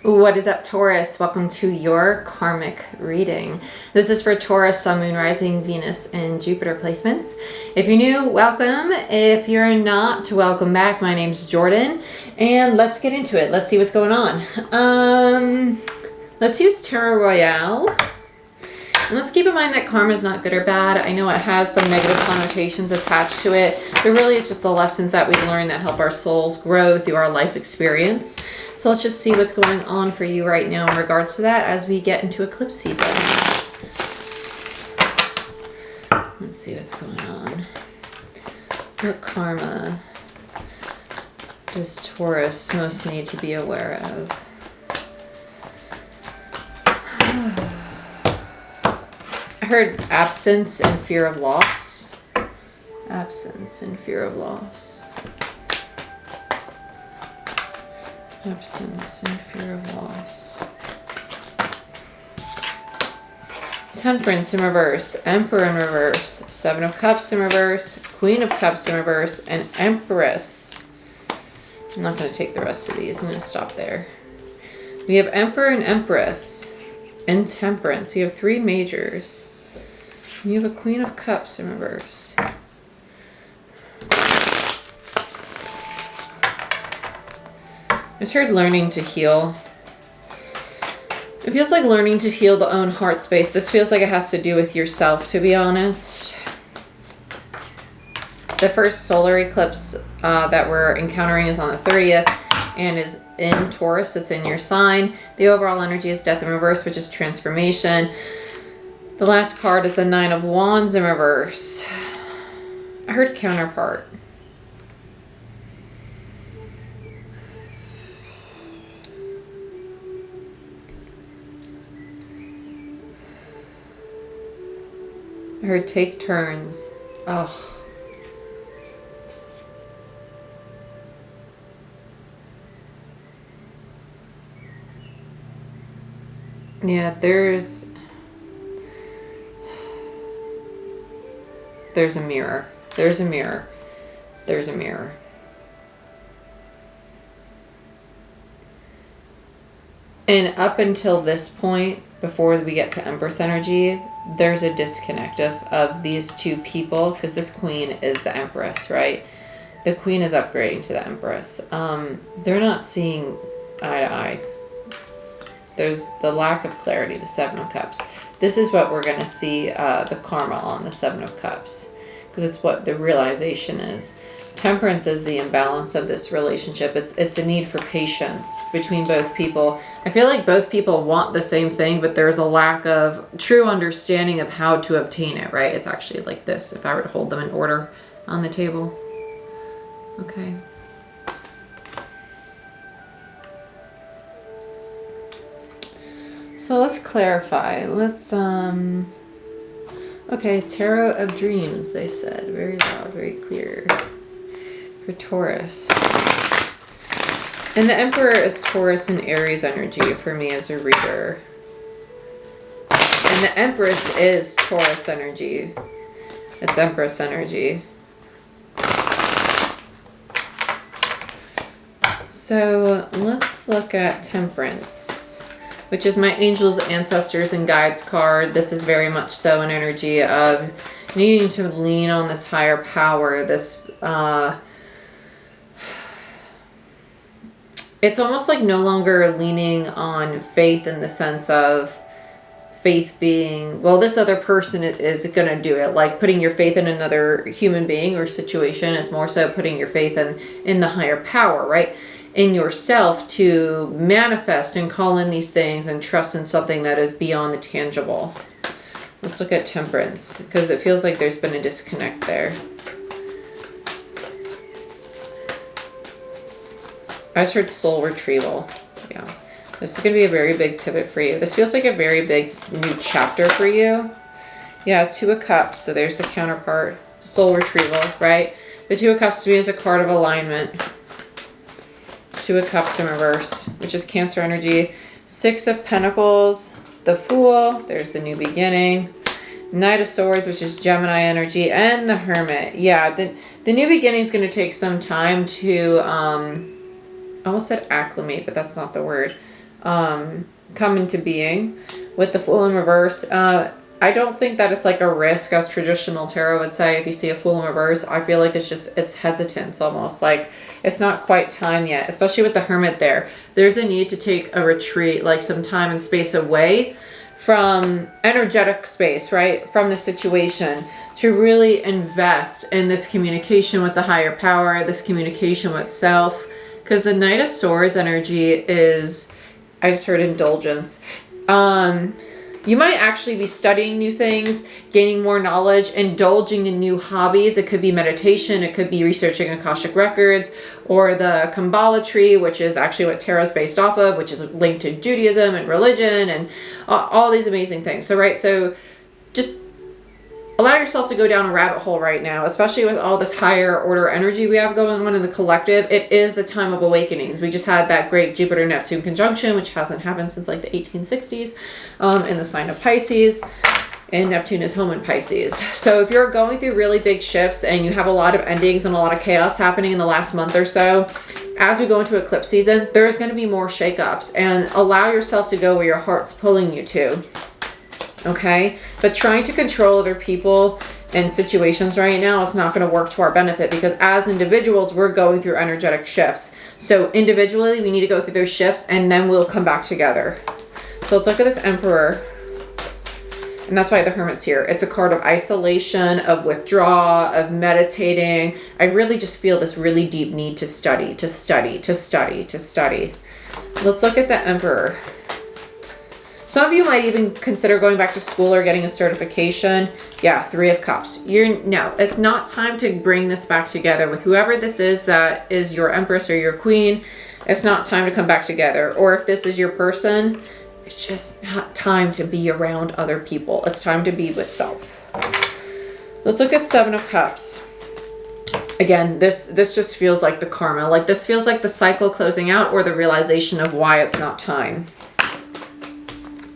What is up, Taurus? Welcome to your karmic reading. This is for Taurus, Sun, Moon, Rising, Venus, and Jupiter placements. If you're new, welcome. If you're not, welcome back. My name's Jordyn, and let's get into it. Let's see what's going on. Let's use Tarot Royale. And let's keep in mind that karma is not good or bad. I know it has some negative connotations attached to it, but really it's just the lessons that we learn that help our souls grow through our life experience. So let's just see what's going on for you right now in regards to that as we get into eclipse season. Let's see what's going on. What karma does Taurus most need to be aware of? I heard absence and fear of loss. Absence and fear of loss. Absence and fear of loss. Temperance in reverse. Emperor in reverse. Seven of Cups in reverse. Queen of Cups in reverse. And Empress. I'm not going to take the rest of these. I'm going to stop there. We have Emperor and Empress. And Temperance. You have three majors. You have a Queen of Cups in reverse. I just heard learning to heal. It feels like learning to heal the own heart space. This feels like it has to do with yourself, to be honest. The first solar eclipse that we're encountering is on the 30th and is in Taurus. It's in your sign. The overall energy is Death in reverse, which is transformation. The last card is the Nine of Wands in reverse. I heard counterpart. I heard take turns. Oh. Yeah, there's a mirror. There's a mirror. There's a mirror. And up until this point, before we get to Empress energy, there's a disconnect of these two people, because this queen is the Empress, right? The queen is upgrading to the Empress. They're not seeing eye to eye. There's the lack of clarity, the Seven of Cups. This is what we're going to see the karma on the Seven of Cups, because it's what the realization is. Temperance is the imbalance of this relationship. It's the need for patience between both people. I feel like both people want the same thing, but there's a lack of true understanding of how to obtain it, right? It's actually like this, if I were to hold them in order on the table. Okay. So let's clarify. Let's, okay, Tarot of Dreams, they said. Very loud, very clear. For Taurus. And the Emperor is Taurus and Aries energy for me as a reader. And the Empress is Taurus energy. It's Empress energy. So let's look at Temperance, which is my Angels, Ancestors, and Guides card. This is very much so an energy of needing to lean on this higher power, this it's almost like no longer leaning on faith in the sense of faith being, well, this other person is going to do it. Like putting your faith in another human being or situation. It's more so putting your faith in the higher power, right? In yourself to manifest and call in these things and trust in something that is beyond the tangible. Let's look at Temperance, because it feels like there's been a disconnect there. I just heard soul retrieval. Yeah. This is going to be a very big pivot for you. This feels like a very big new chapter for you. Yeah, Two of Cups. So there's the counterpart. Soul retrieval, right? The Two of Cups to me is a card of alignment. Two of Cups in reverse, which is Cancer energy. Six of Pentacles. The Fool. There's the new beginning. Knight of Swords, which is Gemini energy. And the Hermit. Yeah, the new beginning is going to take some time to... I almost said acclimate, but that's not the word. come into being with the Fool in reverse. I don't think that it's like a risk, as traditional tarot would say. If you see a Fool in reverse, I feel like it's hesitance almost. Like it's not quite time yet, especially with the Hermit there. There's a need to take a retreat, like some time and space away from energetic space, right? From the situation, to really invest in this communication with the higher power, this communication with self. Because the Knight of Swords energy is, I just heard indulgence. You might actually be studying new things, gaining more knowledge, indulging in new hobbies. It could be meditation, it could be researching Akashic records, or the Kabbalah tree, which is actually what tarot is based off of, which is linked to Judaism and religion and all these amazing things. So, right, so just allow yourself to go down a rabbit hole right now, especially with all this higher order energy we have going on in the collective. It is the time of awakenings. We just had that great Jupiter-Neptune conjunction, which hasn't happened since like the 1860s, in the sign of Pisces, and Neptune is home in Pisces. So if you're going through really big shifts and you have a lot of endings and a lot of chaos happening in the last month or so, as we go into eclipse season, there's going to be more shakeups, and allow yourself to go where your heart's pulling you to. Okay, but trying to control other people and situations right now is not going to work to our benefit, because as individuals, we're going through energetic shifts. So individually, we need to go through those shifts, and then we'll come back together. So let's look at this Emperor. And that's why the Hermit's here. It's a card of isolation, of withdrawal, of meditating. I really just feel this really deep need to study, to study, to study, to study. Let's look at the Emperor. Some of you might even consider going back to school or getting a certification. Yeah, Three of Cups. No, it's not time to bring this back together with whoever this is that is your Empress or your Queen. It's not time to come back together. Or if this is your person, it's just not time to be around other people. It's time to be with self. Let's look at Seven of Cups. Again, this just feels like the karma. Like this feels like the cycle closing out, or the realization of why it's not time.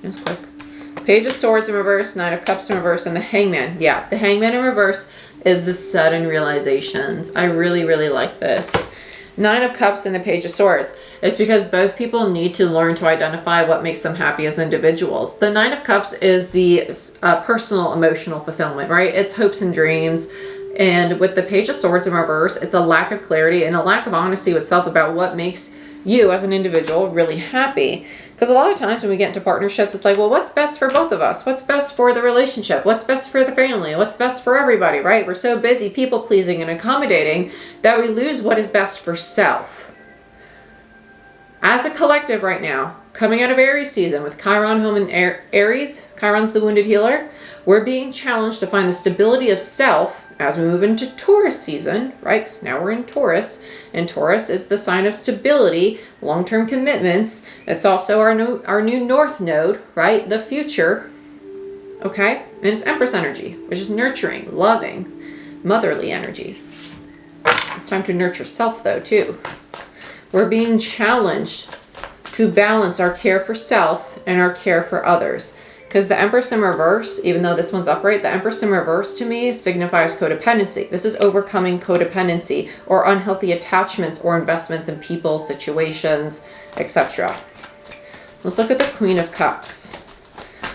Just quick. Page of Swords in reverse, Knight of Cups in reverse, and the Hangman. Yeah, the Hangman in reverse is the sudden realizations. I really, really like this. Nine of Cups and the Page of Swords. It's because both people need to learn to identify what makes them happy as individuals. The Nine of Cups is the personal emotional fulfillment, right? It's hopes and dreams. And with the Page of Swords in reverse, it's a lack of clarity and a lack of honesty with self about what makes you as an individual really happy. Because a lot of times when we get into partnerships, it's like, well, what's best for both of us? What's best for the relationship? What's best for the family? What's best for everybody, right? We're so busy people pleasing and accommodating that we lose what is best for self. As a collective right now, coming out of Aries season with Chiron home in Aries, Chiron's the wounded healer, we're being challenged to find the stability of self as we move into Taurus season, right? Because now we're in Taurus, and Taurus is the sign of stability, long-term commitments. It's also our new North Node, right? The future, okay? And it's Empress energy, which is nurturing, loving, motherly energy. It's time to nurture self, though, too. We're being challenged to balance our care for self and our care for others. Because the Empress in reverse, even though this one's upright, the Empress in reverse to me signifies codependency. This is overcoming codependency or unhealthy attachments or investments in people, situations, etc. Let's look at the Queen of Cups.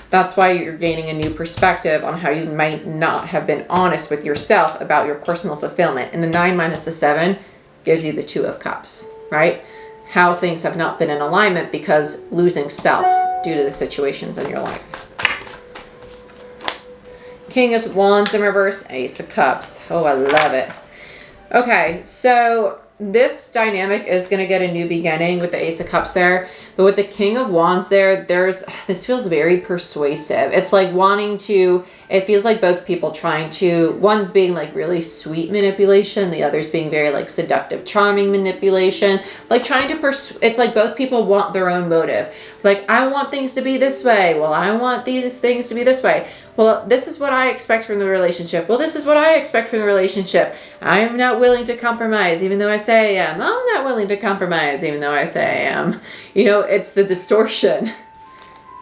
That's why you're gaining a new perspective on how you might not have been honest with yourself about your personal fulfillment. And the 9 minus the 7 gives you the 2 of Cups, right? How things have not been in alignment because losing self due to the situations in your life. King of Wands in reverse, Ace of Cups. Oh, I love it. Okay, so this dynamic is going to get a new beginning with the Ace of Cups there. But with the King of Wands there, this feels very persuasive. It's like wanting to, it feels like both people trying to, one's being like really sweet manipulation, the other's being very like seductive, charming manipulation. Like trying to, it's like both people want their own motive. Like, I want things to be this way. Well, I want these things to be this way. Well, this is what I expect from the relationship. Well, this is what I expect from the relationship. I'm not willing to compromise, even though I say I am. I'm not willing to compromise, even though I say I am. You know, it's the distortion.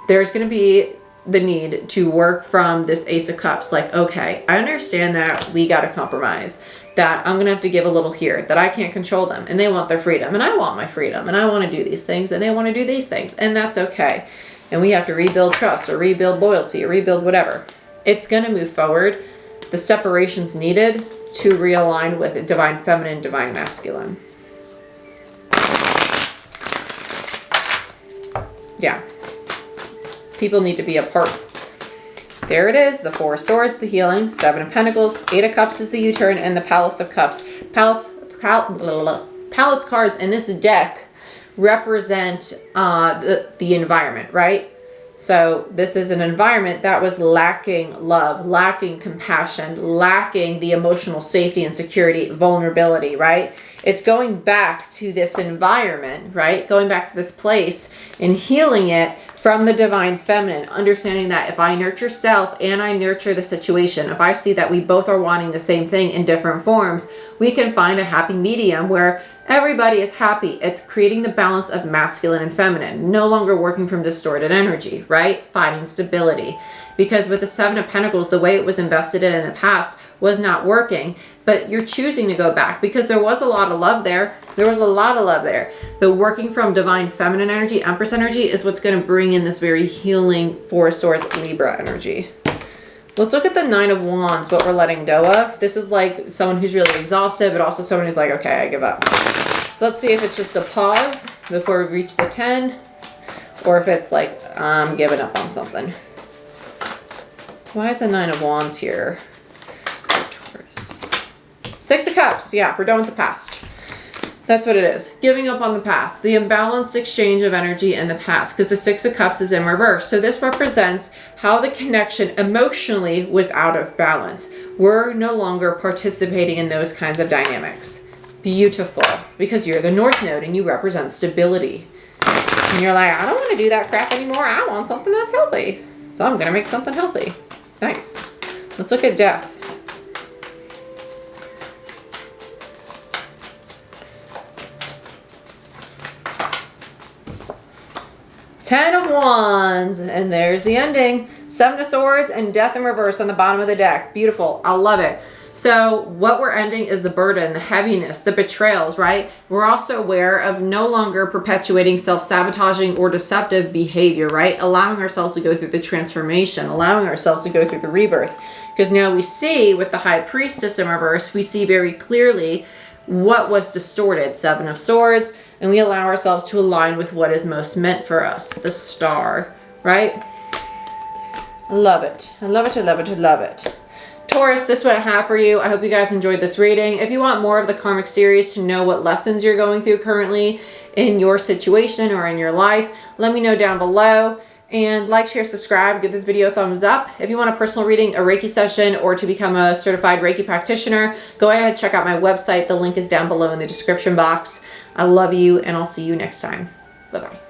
There's going to be the need to work from this Ace of Cups. Like, okay, I understand that we got to compromise. that I'm going to have to give a little here, that I can't control them, and they want their freedom, and I want my freedom, and I want to do these things, and they want to do these things, and that's okay. And we have to rebuild trust or rebuild loyalty or rebuild whatever. It's going to move forward. The separation's needed to realign with divine feminine, divine masculine. Yeah. People need to be apart. There it is, the Four of Swords, the healing, Seven of Pentacles, Eight of Cups is the U-turn, and the Palace of Cups. Palace cards in this deck represent the environment, right? So this is an environment that was lacking love, lacking compassion, lacking the emotional safety and security, vulnerability, right? It's going back to this environment, right? Going back to this place and healing it from the divine feminine, understanding that if I nurture self and I nurture the situation, if I see that we both are wanting the same thing in different forms, we can find a happy medium where everybody is happy. It's creating the balance of masculine and feminine, no longer working from distorted energy, right? Finding stability. Because with the Seven of Pentacles, the way it was invested in the past was not working, but you're choosing to go back because there was a lot of love there. There was a lot of love there. But working from divine feminine energy, Empress energy, is what's going to bring in this very healing Four of Swords, Libra energy. Let's look at the Nine of Wands, what we're letting go of. This is like someone who's really exhausted, but also someone who's like, okay, I give up. So let's see if it's just a pause before we reach the 10, or if it's like, I'm giving up on something. Why is the Nine of Wands here? Taurus. Six of Cups. Yeah, we're done with the past. That's what it is. Giving up on the past. The imbalanced exchange of energy in the past, because the Six of Cups is in reverse. So this represents how the connection emotionally was out of balance. We're no longer participating in those kinds of dynamics. Beautiful. Because you're the North Node and you represent stability. And you're like, I don't want to do that crap anymore. I want something that's healthy. So I'm going to make something healthy. Nice. Let's look at death. Ten of Wands, and there's the ending. Seven of Swords and Death in reverse on the bottom of the deck. Beautiful. I love it. So what we're ending is the burden, the heaviness, the betrayals, right? We're also aware of no longer perpetuating self-sabotaging or deceptive behavior, right? Allowing ourselves to go through the transformation, allowing ourselves to go through the rebirth. Because now we see with the High Priestess in reverse, we see very clearly what was distorted. Seven of Swords. And we allow ourselves to align with what is most meant for us, the star, right? I love it. I love it. I love it. I love it. Taurus, this is what I have for you. I hope you guys enjoyed this reading. If you want more of the karmic series to know what lessons you're going through currently in your situation or in your life, let me know down below. And like, share, subscribe, give this video a thumbs up. If you want a personal reading, a Reiki session, or to become a certified Reiki practitioner, go ahead, check out my website. The link is down below in the description box. I love you, and I'll see you next time. Bye-bye.